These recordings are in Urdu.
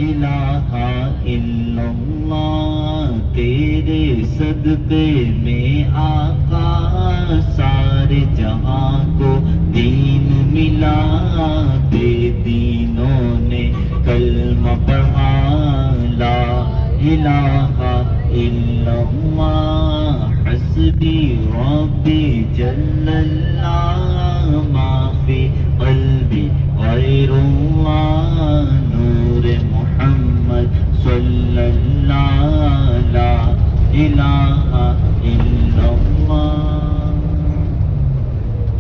الہ الا اللہ، تیرے صدقے میں آقا سارے جہاں کو دین ملا، بے دینوں نے کلمہ پڑھا، لا الہ الا اللہ، حسبی ربی جل اللہ، ما فی قلبی غیر اللہ، نور محمد صلی اللہ، لا الہ الا اللہ۔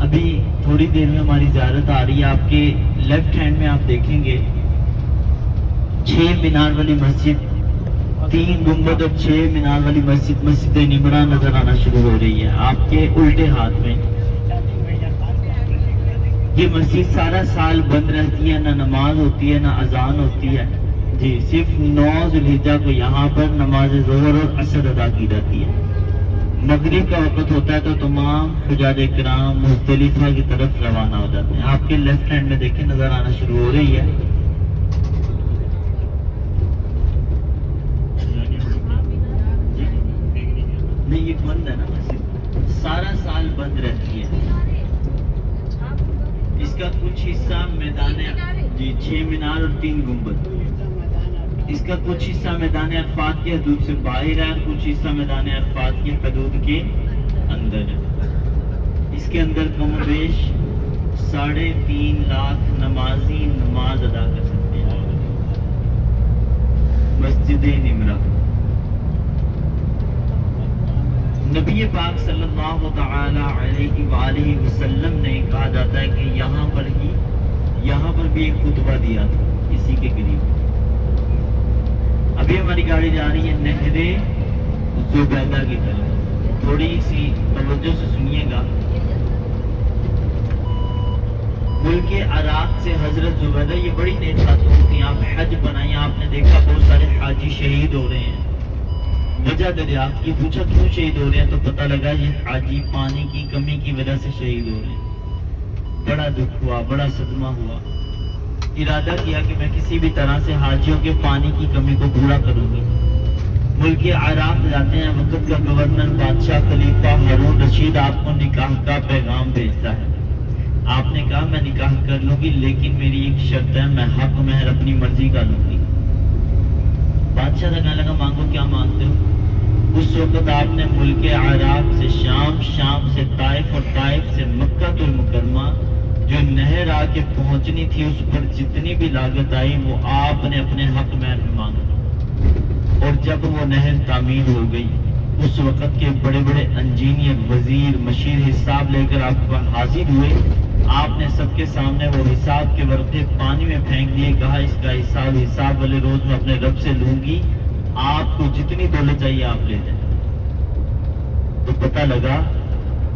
ابھی تھوڑی دیر میں ہماری زیارت آ رہی ہے، آپ کے لیفٹ ہینڈ میں آپ دیکھیں گے 6 مینار والی مسجد، 3 گنبد اور 6 مینار والی مسجد، مسجد نمرہ نظر آنا شروع ہو رہی ہے آپ کے الٹے ہاتھ میں۔ یہ مسجد سارا سال بند رہتی ہے، نہ نماز ہوتی ہے نہ اذان ہوتی ہے جی، صرف 9 ذی الحجہ کو یہاں پر نماز ظہر اور عصر ادا کی جاتی ہے۔ مغرب کا وقت ہوتا ہے تو تمام حجاج کرام مزدلفہ کی طرف روانہ ہو جاتے ہیں۔ آپ کے لیفٹ ہینڈ میں دیکھیں نظر آنا شروع ہو رہی ہے۔ نہیں یہ بند ہے نا مسجد، سارا سال بند رہتی ہے۔ اس کا کچھ حصہ میدان جی 6 مینار اور 3 گنبد، اس کا کچھ حصہ میدان عرفات کی حدود سے باہر ہے، کچھ حصہ میدان عرفات کی حدود کے اندر ہے۔ اس کے اندر کم و بیش 3.5 لاکھ نمازی نماز ادا کر سکتے ہیں۔ مسجد نمرہ، نبی پاک صلی اللہ تعالی علیہ وآلہ وسلم نے کہا جاتا ہے کہ یہاں پر بھی ایک خطبہ دیا تھا اسی کے قریب۔ ابھی ہماری گاڑی جا رہی ہے نہر زبیدہ کی طرف، تھوڑی سی توجہ سے سنیے گا۔ ملک عراق سے حضرت زبیدہ، یہ بڑی نیک خاتون تھیں، آپ حج بنائیں، آپ نے دیکھا بہت سارے حاجی شہید ہو رہے ہیں۔ وجہ دریافت کی، پوچھا کیوں شہید ہو رہے ہیں تو پتہ لگا یہ حاجی پانی کی کمی کی وجہ سے شہید ہو رہے ہیں۔ بڑا دکھ ہوا، بڑا صدمہ ہوا، ارادہ کیا کہ میں کسی بھی طرح سے حاجیوں کے پانی کی کمی کو پورا کروں گی۔ ملک عراق جاتے ہیں، وقت کا گورنر بادشاہ خلیفہ ہارون رشید آپ کو نکاح کا پیغام بھیجتا ہے۔ آپ نے کہا میں نکاح کر لوں گی لیکن میری ایک شرط ہے، میں حق مہر اپنی مرضی کا لوں گی۔ بادشاہ سے کہنے لگا مانگو، کیا مانگتے ہو؟ اس وقت آپ نے ملک عراق سے شام، شام سے طائف اور طائف سے مکہ المکرمہ جو نہر آ کے پہنچنی تھی اس پر جتنی بھی لاگت آئی وہ آپ نے اپنے حق مہر میں مانگا۔ اور جب وہ نہر تعمیر ہو گئی اس وقت کے بڑے بڑے انجینئر، وزیر، مشیر حساب لے کر آپ پر حاضر ہوئے۔ آپ نے سب کے سامنے وہ حساب کے ورقے پانی میں پھینک دیے، کہا اس کا حساب والے روز میں اپنے رب سے لوں گی، آپ کو جتنی دولت چاہیے آپ لے جائیں۔ تو پتہ لگا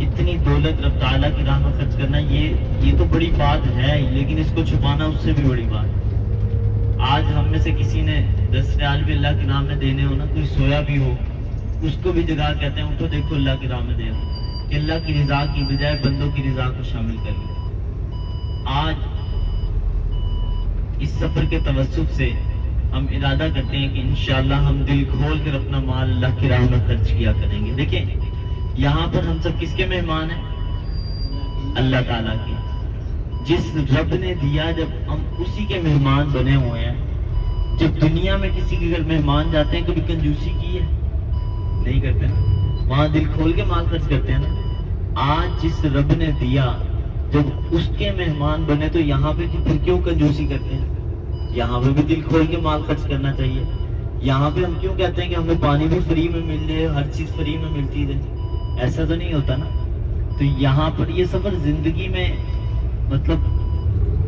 اتنی دولت رب تعالیٰ کی راہ میں خرچ کرنا یہ تو بڑی بات ہے، لیکن اس کو چھپانا اس سے بھی بڑی بات ہے۔ آج ہم میں سے کسی نے 10 ریال بھی اللہ کی راہ میں دینے ہو نا، کوئی سویا بھی ہو، اس کو بھی جگہ کہتے ہیں اٹھو دیکھو اللہ کی راہ میں دے ہو، کہ اللہ کی رضا کی بجائے بندوں کی رضا کو شامل کر لیں۔ آج اس سفر کے توسط سے ہم ارادہ کرتے ہیں کہ انشاءاللہ ہم دل کھول کر اپنا مال اللہ کی راہ میں خرچ کیا کریں گے۔ دیکھیں یہاں پر ہم سب کس کے مہمان ہیں؟ اللہ تعالیٰ کے۔ جس رب نے دیا، جب ہم اسی کے مہمان بنے ہوئے ہیں۔ جب دنیا میں کسی کے گھر مہمان جاتے ہیں کبھی کنجوسی کی ہے؟ نہیں کرتے نا، وہاں دل کھول کے مال خرچ کرتے ہیں نا۔ آج جس رب نے دیا جب اس کے مہمان بنے تو یہاں پہ پھر کیوں کنجوسی کرتے ہیں؟ یہاں پہ بھی دل کھول کے مال خرچ کرنا چاہیے۔ یہاں پہ ہم کیوں کہتے ہیں کہ ہمیں پانی بھی فری میں مل جائے، ہر چیز فری میں ملتی ہے؟ ایسا تو نہیں ہوتا نا۔ تو یہاں پر یہ سفر زندگی میں مطلب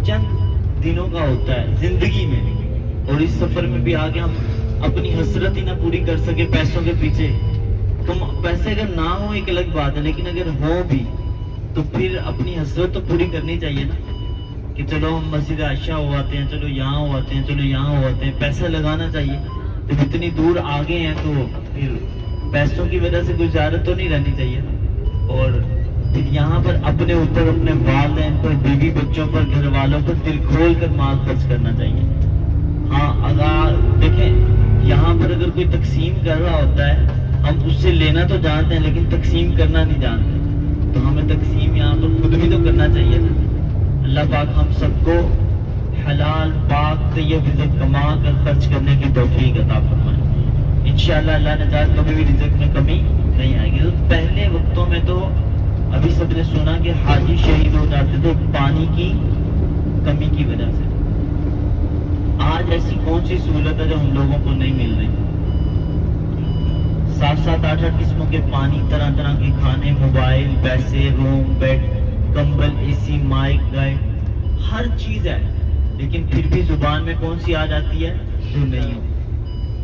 چند دنوں کا ہوتا ہے زندگی میں، اور اس سفر میں بھی آگے ہم اپنی حسرت ہی نہ پوری کر سکے پیسوں کے پیچھے۔ تم پیسے اگر نہ ہو ایک الگ بات ہے، لیکن اگر ہو بھی تو پھر اپنی حسرت تو پوری کرنی چاہیے نا، کہ چلو ہم مسجد عائشہ ہو آتے ہیں، چلو یہاں ہو آتے ہیں، چلو یہاں ہو آتے ہیں۔ پیسہ لگانا چاہیے، جب اتنی دور آگے ہیں تو پھر پیسوں کی وجہ سے کوئی زیارت تو نہیں رہنی چاہیے نا۔ اور پھر یہاں پر اپنے اوپر، اپنے والدین پر، بیوی بچوں پر، گھر والوں پر دل کھول کر مال خرچ کرنا چاہیے۔ ہاں اگر کوئی تقسیم کر رہا ہوتا ہے ہم اس سے لینا تو جانتے ہیں لیکن تقسیم کرنا نہیں جانتے، تو ہمیں تقسیم یہاں پر خود بھی تو کرنا چاہیے تھا۔ اللہ پاک ہم سب کو حلال پاک طیب رزق کما کر خرچ کرنے کی توفیق عطا فرمائے۔ انشاءاللہ اللہ نے چاہا کبھی بھی رزق میں کمی نہیں آئے گی۔ تو پہلے وقتوں میں تو ابھی سب نے سنا کہ حاجی شہید ہو جاتے تھے پانی کی کمی کی وجہ سے۔ آج ایسی کون سی سہولت ہے جو ہم لوگوں کو نہیں مل رہی؟ 7-7 8-8 قسموں کے پانی، طرح طرح کے کھانے، موبائل، پیسے، روم، بیڈ، کمبل، اے سی، مائک، گائیڈ، ہر چیز ہے، لیکن پھر بھی زبان میں کون سی آ جاتی ہے؟ جو نہیں ہو،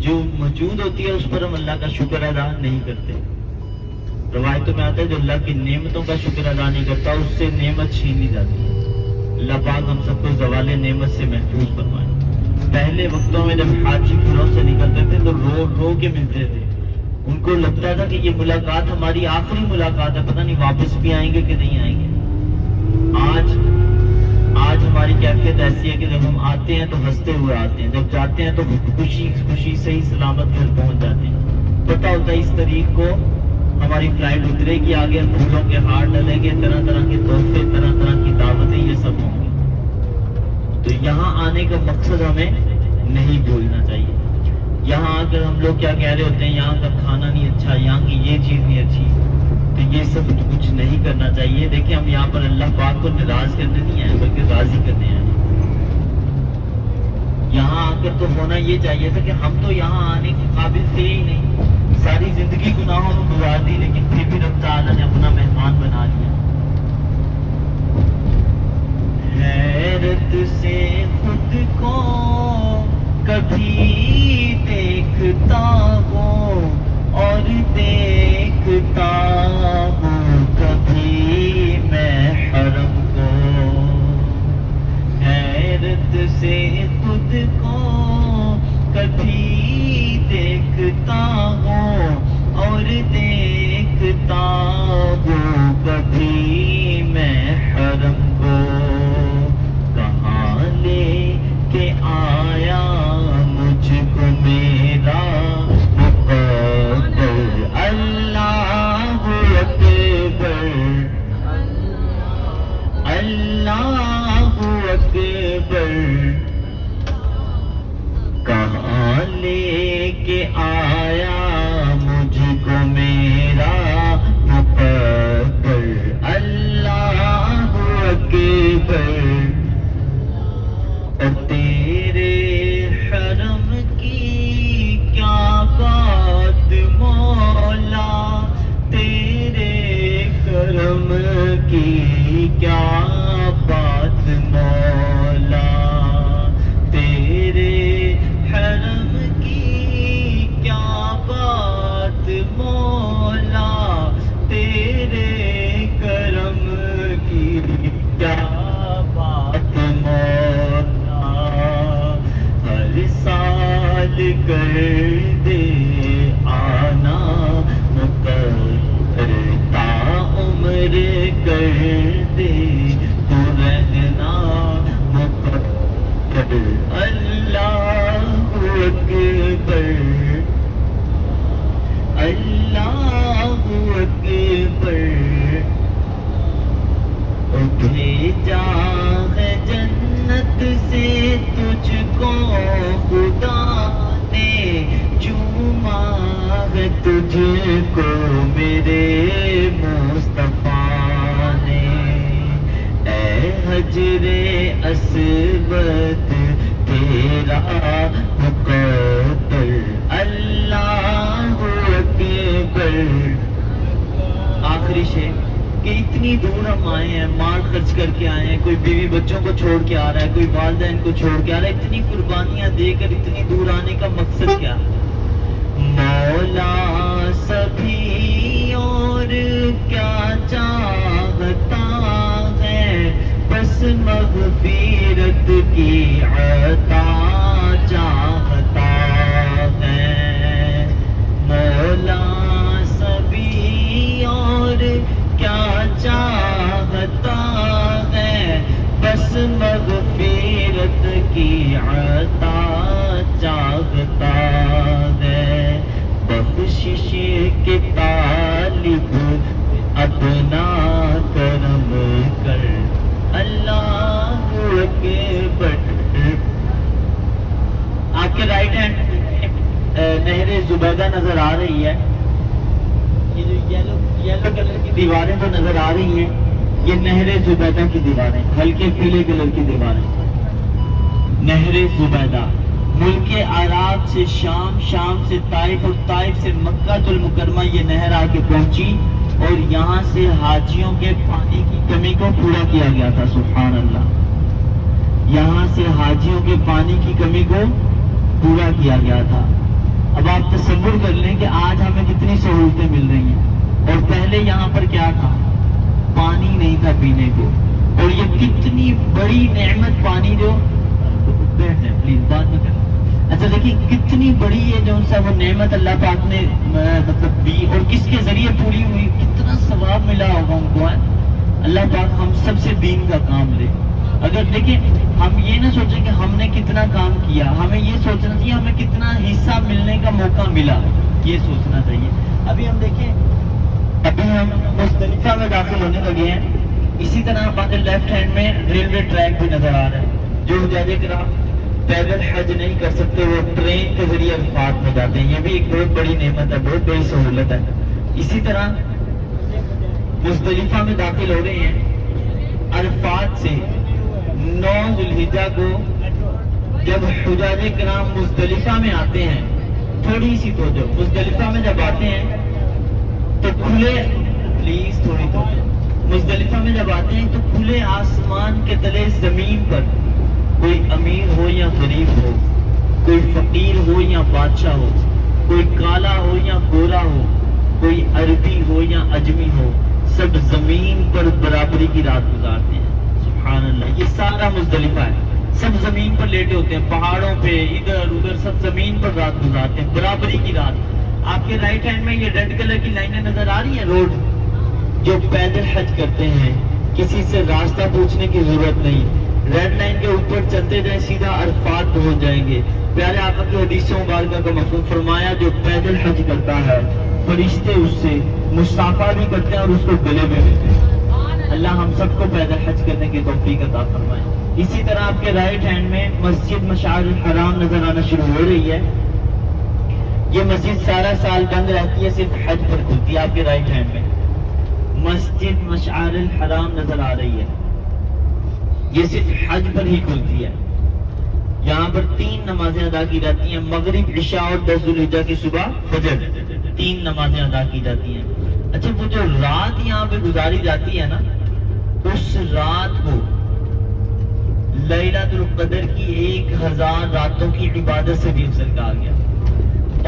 جو موجود ہوتی ہے اس پر ہم اللہ کا شکر ادا نہیں کرتے۔ روایتوں میں آتا ہے جو اللہ کی نعمتوں کا شکر ادا نہیں کرتا اس سے نعمت چھینی جاتی ہے۔ اللہ پاک ہم سب کو زوال نعمت سے محفوظ فرمائے۔ پہلے وقتوں میں جب حاجی گھروں سے نکلتے تھے تو رو رو کے ملتے تھے، ان کو لگتا تھا کہ یہ ملاقات ہماری آخری ملاقات ہے، پتہ نہیں واپس بھی آئیں گے کہ نہیں آئیں گے۔ آج ہماری کیفیت ایسی ہے کہ جب ہم آتے ہیں تو ہنستے ہوئے آتے ہیں، جب جاتے ہیں تو خوشی صحیح سلامت گھر پہنچ جاتے ہیں۔ پتہ ہوتا ہے اس تاریخ کو ہماری فلائٹ اترے گی، آگے ہم پھولوں کے ہار ڈلیں گے، طرح طرح کے تحفے، طرح طرح کی دعوتیں، یہ سب ہوں گی۔ تو یہاں آنے کا مقصد ہمیں نہیں بھولنا چاہیے۔ یہاں آ کر ہم لوگ کیا کہہ رہے ہوتے ہیں، یہاں کا کھانا نہیں اچھا، یہاں کی یہ چیز نہیں اچھی، تو یہ سب کچھ نہیں کرنا چاہیے۔ دیکھیں ہم یہاں پر اللہ پاک کو ناراض کرنے نہیں آئے بلکہ راضی کرنے آئے۔ یہاں آ کر تو ہونا یہ چاہیے تھا کہ ہم تو یہاں آنے کے قابل تھے ہی نہیں، ساری زندگی گناہوں میں گزار دی، لیکن پھر بھی رب تعالیٰ نے اپنا مہمان بنا لیا۔ حیرت سے خود کو کبھی دیکھتا ہوں اور دیکھتا ہوں کبھی میں حرم کو، حیرت سے خود کو کبھی دیکھتا ہوں اور دیکھتا ہوں کبھی میں حرم کو، کہاں لے کے آیا مجھ کو میرا مقدر، اللہ اکبر اللہ اکبر، کہاں لے کے آیا مجھ کو میرا مقدر، اللہ اکبر، اور تیرے حرم کی کیا بات مولا، تیرے کرم کی کیا بات مولا، تیرے حرم کی کیا بات مولا، تیرے کرم کی کیا بات مولا، ہر سال کر دے آنا مقرر، تا عمر کر دے تو رہنا مقرر، اللہ اکبر اللہ اکبر، بھیجا ہے جنت سے تجھ کو خدا نے، چوما ہے تجھ کو میرے مصطفیٰ نے، اے حجر اسود تیرا مقدر، اللہ اکبر۔ آخری شعر کہ اتنی دور ہم آئے ہیں، مال خرچ کر کے آئے ہیں، کوئی بیوی بچوں کو چھوڑ کے آ رہا ہے، کوئی والدین کو چھوڑ کے آ رہا ہے، اتنی قربانیاں دے کر اتنی دور آنے کا مقصد کیا؟ مولا سبھی اور کیا چاہتا ہے، بس مغفرت کی عطا چاہتا ہے، مولا سبھی اور کیا چاہتا ہے، بس مغفرت کی عطا چاہتا ہے، اپنا کرم کر اللہ اکبر. آپ کے رائٹ ہینڈ نہر زبیدہ نظر آ رہی ہے. یہ جو یلو کلر کی دیواریں جو نظر آ رہی ہیں یہ نہر زبیدہ کی دیواریں, ہلکے پیلے کلر کی دیواریں. نہر زبیدہ ملک عراق سے شام, شام سے طائف اور طائف سے مکہ المکرمہ یہ نہر آ کے پہنچی اور یہاں سے حاجیوں کے پانی کی کمی کو پورا کیا گیا تھا. سبحان اللہ. یہاں سے حاجیوں کے پانی کی کمی کو پورا کیا گیا تھا. اب آپ تصور کر لیں کہ آج ہمیں کتنی سہولتیں مل رہی ہیں اور پہلے یہاں پر کیا تھا, پانی نہیں تھا پینے کو. اور یہ کتنی بڑی نعمت پانی جو بیٹھ جائیں پلیز بات نہیں کریں. اچھا دیکھیں کتنی بڑی ہے جو ان سے وہ نعمت اللہ پاک نے مطلب دی اور کس کے ذریعے پوری ہوئی, کتنا ثواب ملا ہوگا ان کو. اللہ پاک ہم سب سے دین کا کام لے. اگر دیکھیں ہم یہ نہ سوچیں کہ ہم نے کتنا کام کیا, ہمیں یہ سوچنا چاہیے ہمیں کتنا حصہ ملنے کا موقع ملا, یہ سوچنا چاہیے. ابھی ہم دیکھیں ابھی ہم مزدلفہ میں داخل ہونے لگے ہیں. اسی طرح ہمارے لیفٹ ہینڈ میں ریلوے ٹریک بھی نظر آ رہا ہے. جو حجاج کرام پیدل حج نہیں کر سکتے وہ ٹرین کے ذریعے عرفات میں جاتے ہیں. یہ بھی ایک بہت بڑی نعمت ہے, بہت بڑی سہولت ہے. اسی طرح مزدلفہ میں داخل ہو رہے ہیں. عرفات سے 9 ذوالحجہ کو جب حجاج کرام مزدلفہ میں آتے ہیں, تھوڑی سی توجہ, مزدلفہ میں جب آتے ہیں تو کھلے, پلیز تھوڑی توجہ, مزدلفہ میں جب آتے ہیں تو کھلے آسمان کے تلے زمین پر کوئی امیر ہو یا غریب ہو, کوئی فقیر ہو یا بادشاہ ہو, کوئی کالا ہو یا گورا ہو, کوئی عربی ہو یا اجمی ہو, سب زمین پر برابری کی رات گزارتے ہیں. سبحان اللہ. یہ سارا مزدلفہ ہے, سب زمین پر لیٹے ہوتے ہیں, پہاڑوں پہ ادھر ادھر سب زمین پر رات گزارتے ہیں, برابری کی رات. آپ کے رائٹ ہینڈ میں یہ ریڈ کلر کی لائنیں نظر آ رہی ہیں, روڈ. جو پیدل حج کرتے ہیں کسی سے راستہ پوچھنے کی ضرورت نہیں, ریڈ لائن کے اوپر چلتے جائیں سیدھا عرفات پہنچ جائیں گے. پیارے آقا کی حدیث مبارکہ کا مفہوم فرمایا جو پیدل حج کرتا ہے فرشتے اس سے مصافحہ بھی کرتے ہیں اور اس کو گلے میں لیتے ہیں. اللہ ہم سب کو پیدل حج کرنے کی توفیق عطا فرمائے. اسی طرح آپ کے رائٹ ہینڈ میں مسجد مشعر الحرام نظر آنا شروع ہو رہی ہے. یہ مسجد سارا سال بند رہتی ہے, صرف حج پر کھلتی ہے. آپ کے رائٹ ہینڈ میں مسجد مشعر الحرام نظر آ رہی ہے, یہ صرف حج پر ہی کھلتی ہے. یہاں پر 3 نمازیں ادا کی جاتی ہیں, مغرب, عشاء اور 10 ذوالحجہ کی صبح فجر, 3 نمازیں ادا کی جاتی ہیں. اچھا وہ جو رات یہاں پہ گزاری جاتی ہے نا, اس رات کو لیلۃ القدر کی 1000 راتوں کی عبادت سے بھی افضل کہا گیا.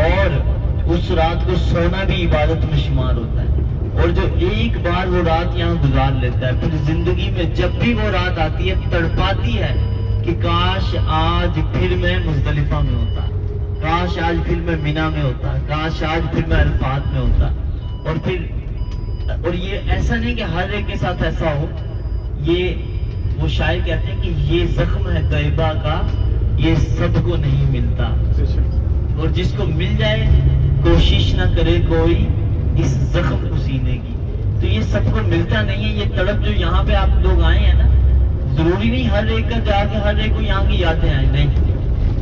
اور اس رات کو سونا بھی عبادت میں شمار ہوتا ہے. اور جو ایک بار وہ رات یہاں گزار لیتا ہے پھر زندگی میں جب بھی وہ رات آتی ہے تڑپاتی ہے کہ کاش آج پھر میں مزدلفہ میں ہوتا, کاش آج پھر میں مینا میں ہوتا, کاش آج پھر میں عرفات میں ہوتا. اور یہ ایسا نہیں کہ ہر ایک کے ساتھ ایسا ہو. یہ وہ شاعر کہتے ہیں کہ یہ زخم ہے طیبہ کا, یہ سب کو نہیں ملتا, اور جس کو مل جائے کوشش نہ کرے کوئی اس زخم کو سینے کی. تو یہ سب کو ملتا نہیں ہے. یہ تڑپ جو یہاں پہ آپ لوگ آئے ہیں نا, ضروری نہیں ہر ایک کا جا کے ہر ایک کو یہاں کی یادیں آئیں, نہیں,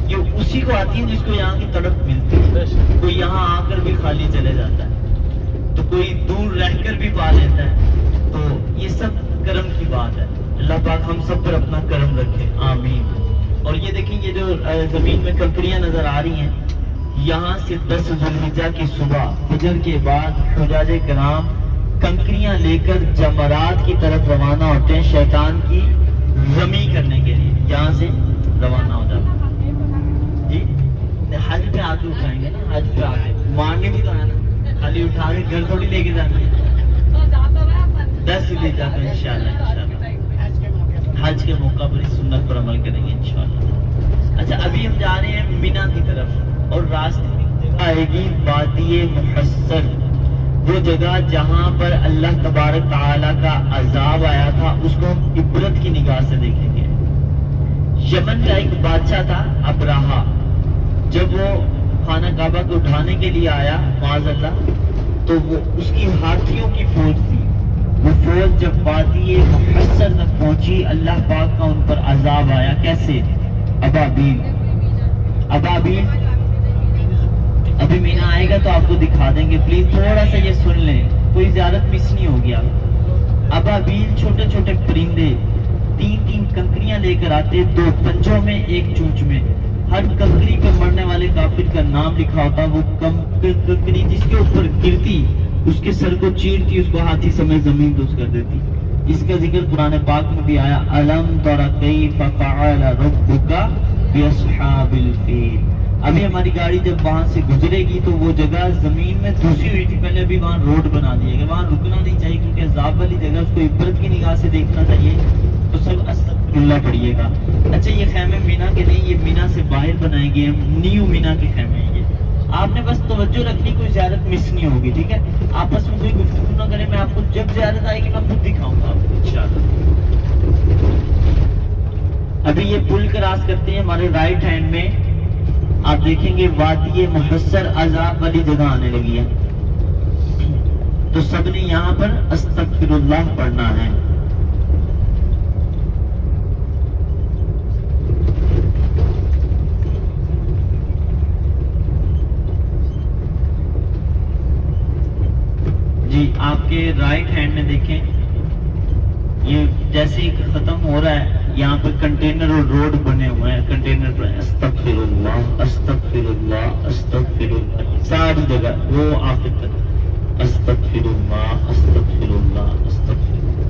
یہ اسی کو آتی ہے جس کو یہاں کی تڑپ ملتی ہے. کوئی یہاں آ کر بھی خالی چلے جاتا ہے, تو کوئی دور رہ کر بھی پا لیتا ہے. تو یہ سب کرم کی بات ہے. اللہ پاک ہم سب پر اپنا کرم رکھے, آمین. اور یہ دیکھیں یہ جو زمین میں کنکریاں نظر آ رہی ہیں, یہاں سے 10 ذوالحجہ کی صبح فجر کے بعد حجاج کرام کنکریاں لے کر جمرات کی طرف روانہ ہوتے ہیں شیطان کی رمی کرنے کے لیے. یہاں سے روانہ ہو جاتے ہیں. جی حج پہ آ کے اٹھائیں گے نا, حج پہ آ کے مارنے بھی تو ہے نا, خالی اٹھا کے گھر تھوڑی لے کے جانا ہے. 10 ذوالحجہ پہ انشاءاللہ حج کے موقع پر اس سنت پر عمل کریں گے انشاءاللہ. اچھا ابھی ہم جا رہے ہیں مینا کی طرف, اور راستے میں جگہ آئے گی وادی محصر, وہ جگہ جہاں پر اللہ تبارک تعالیٰ کا عذاب آیا تھا, اس کو ہم عبرت کی نگاہ سے دیکھیں گے. یمن کا ایک بادشاہ تھا ابراہا, جب وہ خانہ کعبہ کو اٹھانے کے لیے آیا معاذ اللہ, تو وہ اس کی ہاتھیوں کی فوج تھی, وہ فوج جب وادی محصر تک پہنچی، اللہ پاک کا ان پر عذاب آیا. کیسے؟ ابابیل. ابھی مینا آئے گا تو آپ کو دکھا دیں گے. پلیز تھوڑا سا یہ سن لیں، کوئی زیارت مس نہیں ہوگی. آپ ابابیل چھوٹے چھوٹے پرندے 3 کنکریاں لے کر آتے، 2 پنجوں میں 1 چونچ میں. ہر کنکری پہ مرنے والے کافر کا نام لکھا ہوتا. وہ کنکری جس کے اوپر گرتی اس کے سر کو چیرتی، اس کو ہاتھی سمیت زمین دوز کر دیتی. اس کا ذکر قرآن پاک میں بھی آیا، الم تر کیف فعل ربک باصحاب الفیل. ابھی ہماری گاڑی جب وہاں سے گزرے گی تو وہ جگہ زمین میں دھسی ہوئی تھی پہلے، ابھی وہاں روڈ بنا دیے گا. وہاں رکنا نہیں چاہیے کیونکہ عذاب والی جگہ، اس کو عبرت کی نگاہ سے دیکھنا چاہیے. تو سب استغفر اللہ پڑھیے گا. اچھا یہ خیمے مینا کے نہیں، یہ مینا سے باہر بنائے گئے ہیں، نیو مینا کے خیمے ہیں یہ. آپ نے بس توجہ رکھنی، کوئی زیارت مس نہیں ہوگی. ٹھیک ہے، آپس میں کوئی گفتگو نہ کریں. میں آپ کو جب زیارت آئے گی میں خود دکھاؤں گا آپ کو انشاءاللہ. ابھی یہ پل کراس کرتے ہیں، ہمارے رائٹ ہینڈ میں آپ دیکھیں گے وادی محصر عذاب والی جگہ آنے لگی ہے. تو سب نے یہاں پر استغفر اللہ پڑھنا ہے. جی آپ کے رائٹ ہینڈ میں دیکھیں، یہ جیسے ہی ختم ہو رہا ہے یہاں پر کنٹینر اور روڈ بنے ہوئے ہیں. کنٹینر پر استغفر اللہ استغفر اللہ استغفر اللہ، ساری جگہ وہ آخر تک استغفر اللہ استغفر اللہ استغفر اللہ.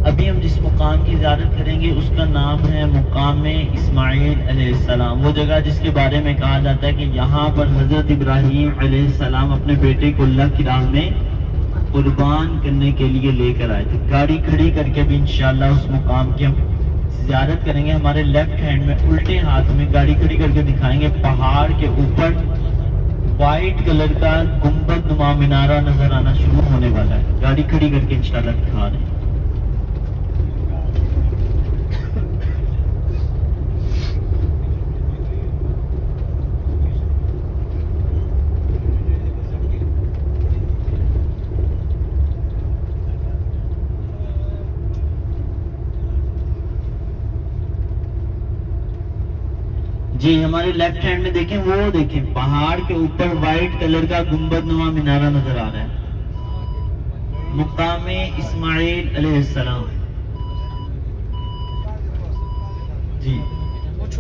ابھی ہم جس مقام کی زیارت کریں گے اس کا نام ہے مقام اسماعیل علیہ السلام. وہ جگہ جس کے بارے میں کہا جاتا ہے کہ یہاں پر حضرت ابراہیم علیہ السلام اپنے بیٹے کو اللہ کی راہ میں قربان کرنے کے لیے لے کر آئے تھے. گاڑی کھڑی کر کے بھی انشاءاللہ اس مقام کی ہم زیارت کریں گے. ہمارے لیفٹ ہینڈ میں الٹے ہاتھ میں گاڑی کھڑی کر کے دکھائیں گے، پہاڑ کے اوپر وائٹ کلر کا گنبد نما مینارہ نظر آنا شروع ہونے والا ہے. گاڑی کھڑی کر کے انشاءاللہ دکھا رہے ہیں. جی ہمارے لیفٹ ہینڈ میں دیکھیں، وہ دیکھیں پہاڑ کے اوپر وائٹ کلر کا گنبد نما مینارہ نظر آ رہا ہے. مقام اسماعیل علیہ السلام. جی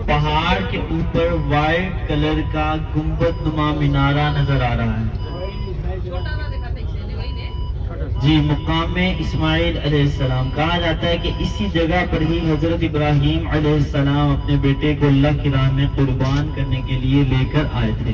پہاڑ کے اوپر وائٹ کلر کا گنبد نما مینارہ نظر آ رہا ہے. جی مقام اسماعیل علیہ السلام. کہا جاتا ہے کہ اسی جگہ پر ہی حضرت ابراہیم علیہ السلام اپنے بیٹے کو اللہ کی راہ میں قربان کرنے کے لیے لے کر آئے تھے.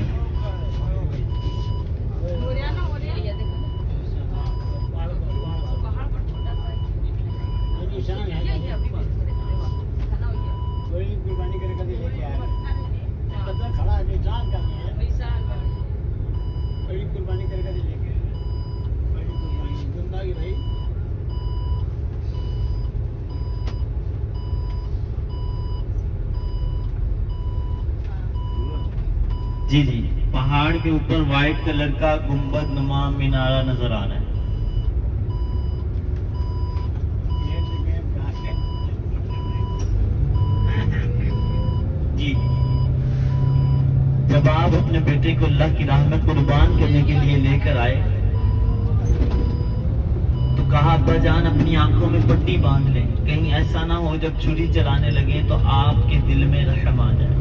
جی جی پہاڑ کے اوپر وائٹ کلر کا گنبد نما مینارہ نظر آ رہا ہے. جی جب آپ اپنے بیٹے کو اللہ کی راہ میں قربان کرنے کے لیے لے کر آئے تو کہا ابا جان اپنی آنکھوں میں پٹی باندھ لیں، کہیں ایسا نہ ہو جب چھری چلانے لگے تو آپ کے دل میں رحم آ جائے.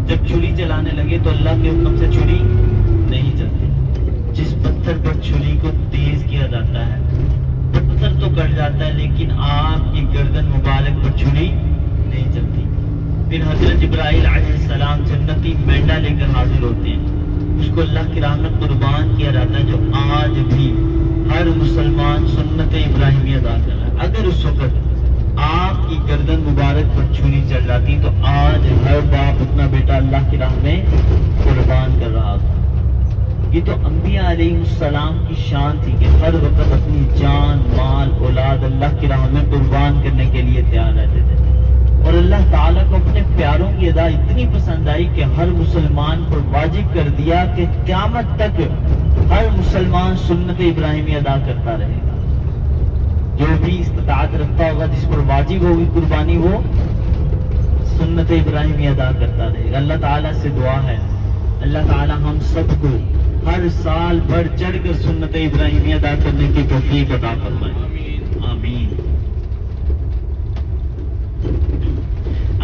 جب چھری چلانے لگے تو اللہ کے حکم سے چھری نہیں چلتی. جس پتھر پر چھری کو تیز کیا جاتا ہے پتھر تو کٹ جاتا ہے لیکن آپ کی گردن مبارک پر چھری نہیں چلتی. پھر حضرت جبرائیل علیہ السلام جنتی مینڈا لے کر حاضر ہوتے ہیں، اس کو اللہ کی راہ میں قربان کیا جاتا ہے، جو آج بھی ہر مسلمان سنت ابراہیمی ادا کر رہا ہے. اگر اس وقت آپ کی گردن مبارک پر چھری چل جاتی تو آج ہر باپ اپنا بیٹا اللہ کی راہ میں قربان کر رہا تھا. یہ تو انبیاء علیہ السلام کی شان تھی کہ ہر وقت اپنی جان مال اولاد اللہ کی راہ میں قربان کرنے کے لیے تیار رہتے تھے. اور اللہ تعالیٰ کو اپنے پیاروں کی ادا اتنی اتنی پسند آئی کہ ہر مسلمان پر واجب کر دیا کہ قیامت تک ہر مسلمان سنت ابراہیمی ادا کرتا رہے گا. جو بھی استطاعت رکھتا ہوگا، جس پر واجب ہوگی قربانی، وہ سنت ابراہیمی ادا کرتا رہے گا. اللہ تعالیٰ سے دعا ہے اللہ تعالیٰ ہم سب کو ہر سال بڑھ چڑھ کر سنت ابراہیمی ادا کرنے کی توفیق عطا فرمائے. آمین.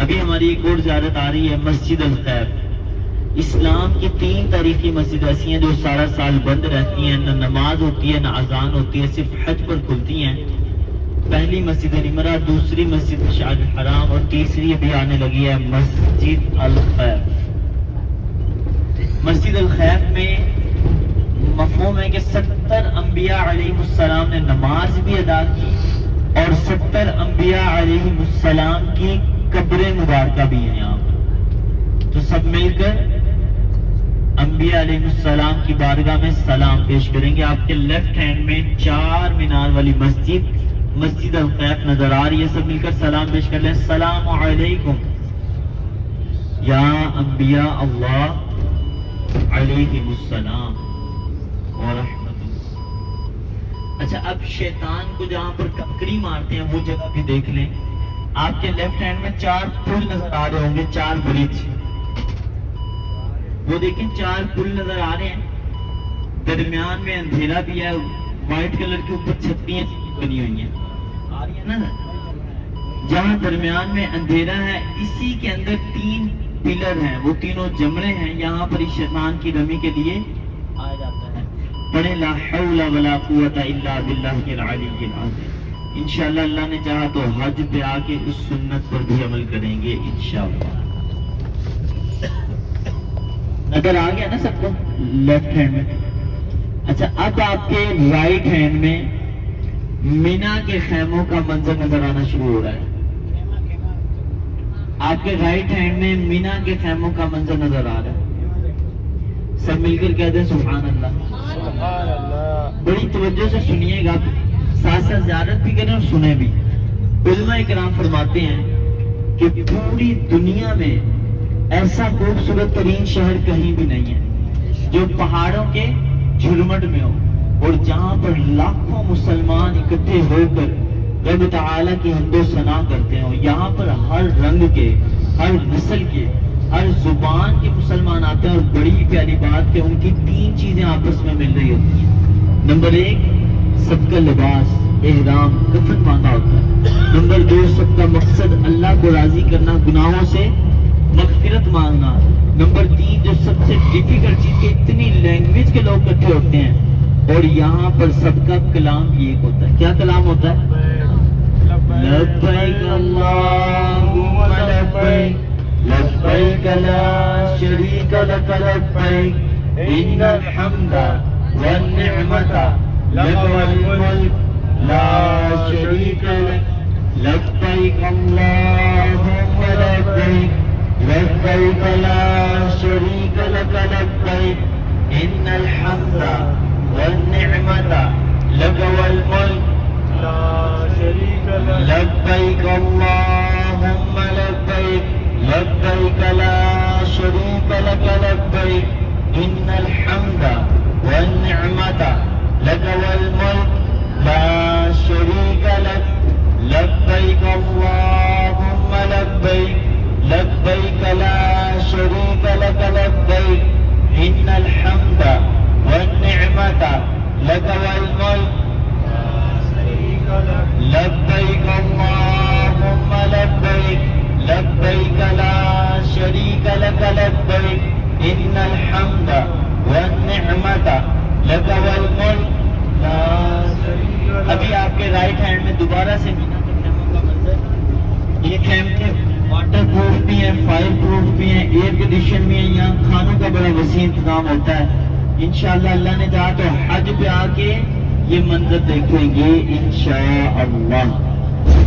ابھی ہماری ایک اور زیارت آ رہی ہے، مسجد الخیف. اسلام کی 3 تاریخی مسجد ایسی ہیں جو سارا سال بند رہتی ہیں، نہ نماز ہوتی ہے نہ اذان ہوتی ہے، صرف حج پر کھلتی ہیں. پہلی مسجد نمرہ، دوسری مسجد مشعر الحرام، اور تیسری ابھی آنے لگی ہے مسجد الخیف. مسجد الخیف میں مفہوم ہے کہ 70 انبیاء علیہ السلام نے نماز بھی ادا کی اور 70 انبیاء علیہ السلام کی قبریں مبارکہ بھی ہیں یہاں پر. تو سب مل کر انبیاء علیہ السلام کی بارگاہ میں سلام پیش کریں گے. آپ کے لیفٹ ہینڈ میں 4 مینار والی مسجد الخیف نظر آ رہی ہے. سب مل کر سلام پیش کر لیں. السلام علیکم یا انبیاء اللہ علیہ السلام ورحمۃ اللہ. اچھا، اب شیطان کو جہاں پر کنکری مارتے ہیں وہ جگہ بھی دیکھ لیں. آپ کے لیفٹ ہینڈ میں 4 پل نظر آ رہے ہوں گے، 4 برج. وہ دیکھیں 4 پل نظر آ رہے ہیں. درمیان میں اندھیرا بھی ہے، وائٹ کلر کے اوپر چھتریاں بنی ہوئی ہیں، آ رہی ہے نا. جہاں درمیان میں اندھیرا ہے اسی کے اندر 3 پلر ہیں، وہ تینوں جمرے ہیں. یہاں پر اس شیطان کی رمی کے لیے آیا جاتا ہے. پڑھیں لا حول ولا قوت الا باللہ العلی العظیم. انشاءاللہ اللہ نے چاہا تو حج پہ آ کے اس سنت پر بھی عمل کریں گے انشاءاللہ. نظر آ گیا نا سب کو لیفٹ ہینڈ میں؟ اچھا، اب آپ کے رائٹ ہینڈ میں مینا کے خیموں کا منظر نظر آنا شروع ہو رہا ہے. آپ کے رائٹ ہینڈ میں مینا کے خیموں کا منظر نظر آ رہا ہے. سب مل کر کہتے ہیں سبحان اللہ. بڑی توجہ سے سنیے گا، ساتھ ساتھ زیارت بھی کریں اور سنیں بھی. علماء کرام فرماتے ہیں کہ پوری دنیا میں ایسا خوبصورت ترین شہر کہیں بھی نہیں ہے جو پہاڑوں کے جھرمٹ میں ہو اور جہاں پر لاکھوں مسلمان اکٹھے ہو کر رب تعالیٰ کی حمد و ثنا کرتے ہوں. یہاں پر ہر رنگ کے، ہر نسل کے، ہر زبان کے مسلمان آتے ہیں. اور بڑی پیاری بات کہ ان کی 3 چیزیں آپس میں مل رہی ہوتی ہیں. نمبر 1 سب کا لباس، احرام، کفن باندھا ہوتا ہے. نمبر 2 سب کا مقصد اللہ کو راضی کرنا، گناہوں سے مغفرت مانگنا. نمبر 3 جو سب سے ڈیفیکلٹ چیز کہ اتنی لینگویج کے لوگ اکٹھے ہوتے ہیں اور یہاں پر سب کا کلام بھی ایک ہوتا ہے. کیا کلام ہوتا ہے؟ لبیک اللہم لبیک لبیک لا شریک لک لبیک ان الحمد والنعمت لک والملک لا شریک لک لبیک اللہم لبیک لبیک لا شریک لک لبیک ان الحمد والنعمت لک والملک لا شریک لک لبیک اللہم لبیک لبیک لا شریک لک لبیک ان الحمد والنعمت لک والملک لا شریک لک لبیک اللہم لبیک لبیک لا شریک لک لبیک ان الحمد والنعمت لک والملک لبیک اللہم لبیک لبیک لا شریک لک لبیک ان الحمد والنعمت لک والملک لا شریک لک. ابھی آپ کے رائٹ ہینڈ میں دوبارہ سے مینا کے خیموں کا منظر. یہ خیمے واٹر پروف بھی ہیں، فائر پروف بھی ہیں، ایئر کنڈیشن بھی ہیں. یہاں کھانوں کا بڑا وسیع انتظام ہوتا ہے. انشاءاللہ اللہ نے چاہا تو حج پہ آ کے یہ منظر دیکھیں گے انشاءاللہ.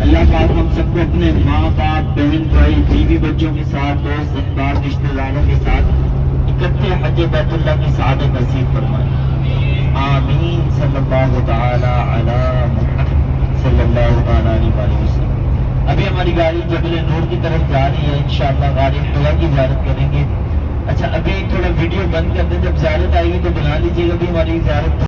اللہ پاک ہم سب کو اپنے ماں باپ، بہن بھائی، بیوی بچوں کے ساتھ، دوست احباب، رشتہ داروں کے ساتھ اکٹھے حج بیت اللہ کی سعادت نصیب فرمائے. آمین. صلی اللہ تعالی علی محمد صلی اللہ تعالی علیہ وسلم. ابھی ہماری گاڑی جبل نور کی طرف جا رہی ہے، انشاءاللہ غار حرا کی زیارت کریں گے. اچھا ابھی تھوڑا ویڈیو بند کر دیں، جب زیارت آئے گی تو بنا لیجیے گا. ابھی ہماری زیارت